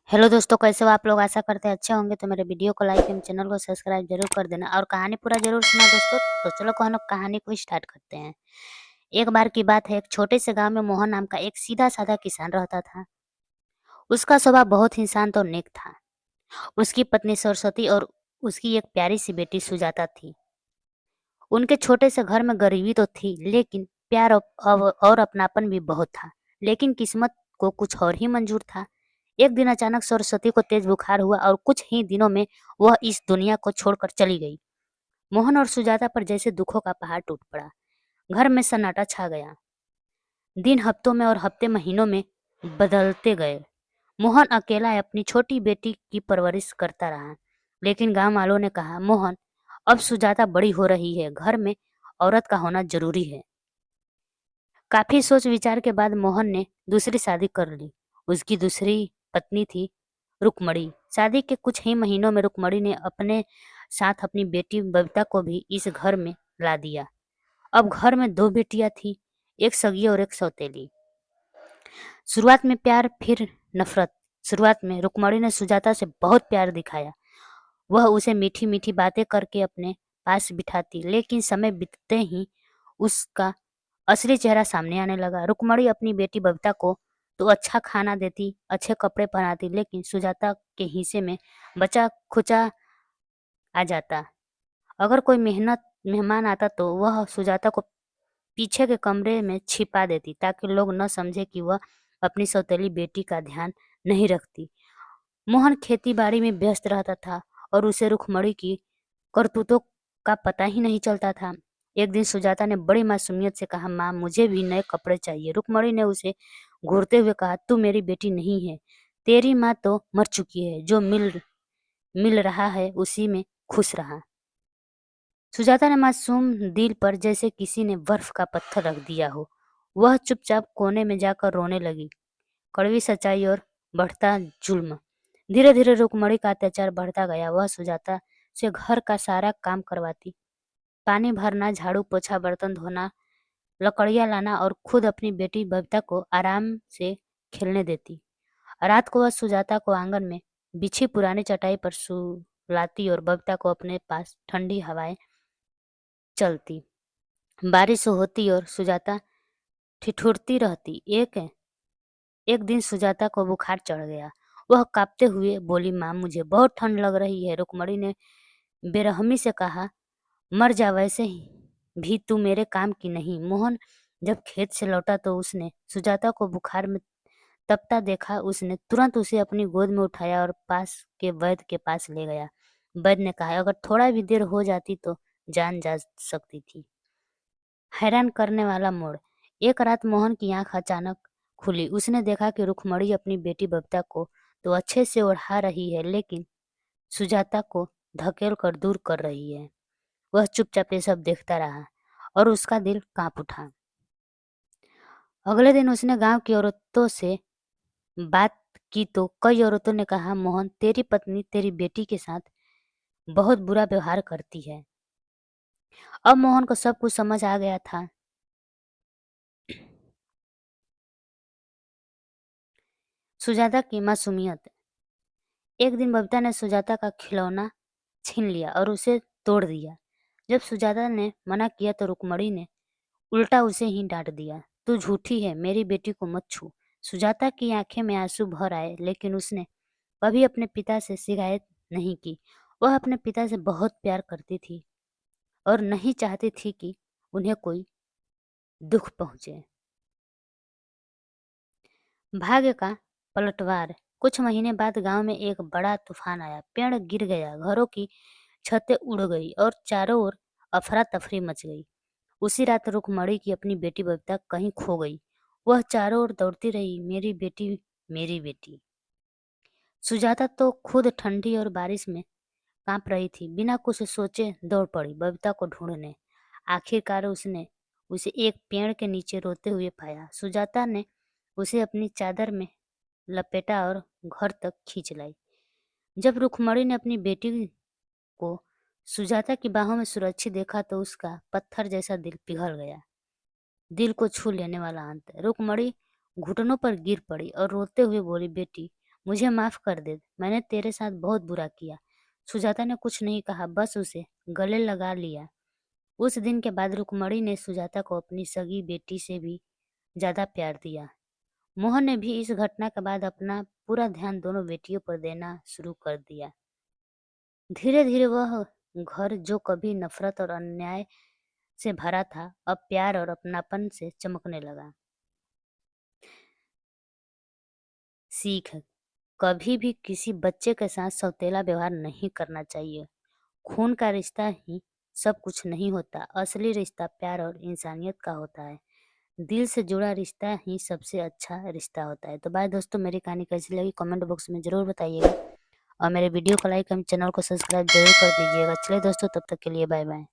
Hello दोस्तों, कैसे हो आप लोग? आशा करते हैं अच्छे होंगे। तो मेरे वीडियो को लाइक एवं चैनल को सब्सक्राइब जरूर कर देना और कहानी पूरा जरूर सुना दोस्तों। तो चलो कहानी को स्टार्ट करते हैं। एक बार की बात है, एक छोटे से गांव में मोहन नाम का एक सीधा साधा किसान रहता था। उसका स्वभाव बहुत ही शांत और नेक था। उसकी पत्नी सरस्वती और उसकी एक प्यारी सी बेटी सुजाता थी। उनके छोटे से घर में गरीबी तो थी, लेकिन प्यार और अपनापन भी बहुत था। लेकिन किस्मत को कुछ और ही मंजूर था। एक दिन अचानक सरस्वती को तेज बुखार हुआ और कुछ ही दिनों में वह इस दुनिया को छोड़कर चली गई। मोहन और सुजाता पर जैसे दुखों का पहाड़ टूट पड़ा। घर में सन्नाटा छा गया। दिन हफ्तों में और हफ्ते महीनों में बदलते गए। मोहन अकेला अपनी छोटी बेटी की परवरिश करता रहा। लेकिन गांव वालों ने कहा, मोहन, अब सुजाता बड़ी हो रही है, घर में औरत का होना जरूरी है। काफी सोच विचार के बाद मोहन ने दूसरी शादी कर ली। उसकी दूसरी पत्नी थी रुक्मणी। शादी के कुछ ही महीनों में रुक्मणी ने अपने साथ अपनी बेटी बबीता को भी इस घर में ला दिया। अब घर में दो बेटियां थी, एक सगी और एक सौतेली। शुरुआत में प्यार, फिर नफरत। शुरुआत में रुक्मणी ने सुजाता से बहुत प्यार दिखाया। वह उसे मीठी मीठी बातें करके अपने पास बिठाती, लेकिन समय बीतते ही उसका असली चेहरा सामने आने लगा। रुक्मणी अपनी बेटी बबीता को तो अच्छा खाना देती, अच्छे कपड़े पहनाती, लेकिन सुजाता के हिस्से में बचा खुचा आ जाता। अगर कोई मेहमान आता तो वह सुजाता को पीछे के कमरे में छिपा देती, ताकि लोग न समझे कि वह अपनी सौतेली बेटी का ध्यान नहीं रखती। मोहन खेती बाड़ी में व्यस्त रहता था और उसे रुक्मणी की करतूतों का पता ही नहीं चलता था। एक दिन सुजाता ने बड़ी मासूमियत से कहा, माँ, मुझे भी नए कपड़े चाहिए। रुक्मणी ने उसे घूरते हुए कहा, तू मेरी बेटी नहीं है, तेरी माँ तो मर चुकी है, जो मिल मिल रहा है उसी में खुश रहा। सुजाता ने मासूम दिल पर जैसे किसी ने बर्फ का पत्थर रख दिया हो। वह चुपचाप कोने में जाकर रोने लगी। कड़वी सच्चाई और बढ़ता जुल्म। धीरे धीरे रुक्मणी का अत्याचार बढ़ता गया। वह सुजाता से घर का सारा काम करवाती, पानी भरना, झाड़ू पोछा, बर्तन धोना, लकड़ियां लाना और खुद अपनी बेटी बबीता को आराम से खेलने देती। रात को वह सुजाता को आंगन में बिछी पुरानी चटाई पर सुलाती और बबीता को अपने पास ठंडी हवाएं चलती। बारिश होती और सुजाता ठिठुरती रहती। एक एक दिन सुजाता को बुखार चढ़ गया। वह कांपते हुए बोली, माँ, मुझे बहुत ठंड लग रही है। रुक्मणी ने बेरहमी से कहा, मर जा, वैसे ही भी तू मेरे काम की नहीं। मोहन जब खेत से लौटा तो उसने सुजाता को बुखार में तपता देखा। उसने तुरंत उसे अपनी गोद में उठाया और पास के वैद्य के पास ले गया। वैद्य ने कहा, अगर थोड़ा भी देर हो जाती तो जान जा सकती थी। हैरान करने वाला मोड़। एक रात मोहन की आंख अचानक खुली। उसने देखा कि रुक्मणी अपनी बेटी बबीता को तो अच्छे से ओढ़ा रही है, लेकिन सुजाता को धकेल कर दूर कर रही है। वह चुपचाप ये सब देखता रहा और उसका दिल कांप उठा। अगले दिन उसने गांव की औरतों से बात की तो कई औरतों ने कहा, मोहन, तेरी पत्नी तेरी बेटी के साथ बहुत बुरा व्यवहार करती है। अब मोहन को सब कुछ समझ आ गया था। सुजाता की मासूमियत। एक दिन बबीता ने सुजाता का खिलौना छीन लिया और उसे तोड़ दिया। जब सुजाता ने मना किया तो रुक्मणी ने उल्टा उसे ही डांट दिया, तू झूठी है, मेरी बेटी को मत छू। सुजाता की आंखें में आंसू भर आए, लेकिन उसने कभी अपने पिता से शिकायत नहीं की। वह अपने पिता से बहुत प्यार करती थी और नहीं चाहती थी कि उन्हें कोई दुख पहुंचे। भाग्य का पलटवार। कुछ महीने बाद गांव में एक बड़ा तूफान आया। पेड़ गिर गया, घरों की छतें उड़ गई और चारों ओर अफरा तफरी मच गई। उसी रात रुक्मणी की अपनी बेटी बबीता कहीं खो गई। वह चारों ओर दौड़ती रही, मेरी बेटी, मेरी बेटी। सुजाता तो खुद ठंडी और बारिश में कांप रही थी। बिना कुछ सोचे दौड़ पड़ी बबीता को ढूंढने। आखिरकार उसने उसे एक पेड़ के नीचे रोते हुए पाया। सुजाता ने उसे अपनी चादर में लपेटा और घर तक खींच लाई। जब रुक्मणी ने अपनी बेटी को सुजाता की बाहों में सुरक्षित देखा तो उसका पत्थर जैसा दिल पिघल गया। दिल को छू लेने वाला अंत। रुक्मणी घुटनों पर गिर पड़ी और रोते हुए बोली, बेटी, मुझे माफ कर दे, मैंने तेरे साथ बहुत बुरा किया। सुजाता ने कुछ नहीं कहा, बस उसे गले लगा लिया। उस दिन के बाद रुक्मणी ने सुजाता को अपनी सगी बेटी से भी ज्यादा प्यार दिया। मोहन ने भी इस घटना के बाद अपना पूरा ध्यान दोनों बेटियों पर देना शुरू कर दिया। धीरे धीरे वह घर जो कभी नफरत और अन्याय से भरा था, अब प्यार और अपनापन से चमकने लगा। सीख, कभी भी किसी बच्चे के साथ सौतेला व्यवहार नहीं करना चाहिए। खून का रिश्ता ही सब कुछ नहीं होता, असली रिश्ता प्यार और इंसानियत का होता है। दिल से जुड़ा रिश्ता ही सबसे अच्छा रिश्ता होता है। तो बाय दोस्तों, मेरी कहानी कैसी लगी कमेंट बॉक्स में ज़रूर बताइएगा और मेरे वीडियो को लाइक एवं चैनल को सब्सक्राइब जरूर कर दीजिएगा। चलिए दोस्तों, तब तक के लिए बाय बाय।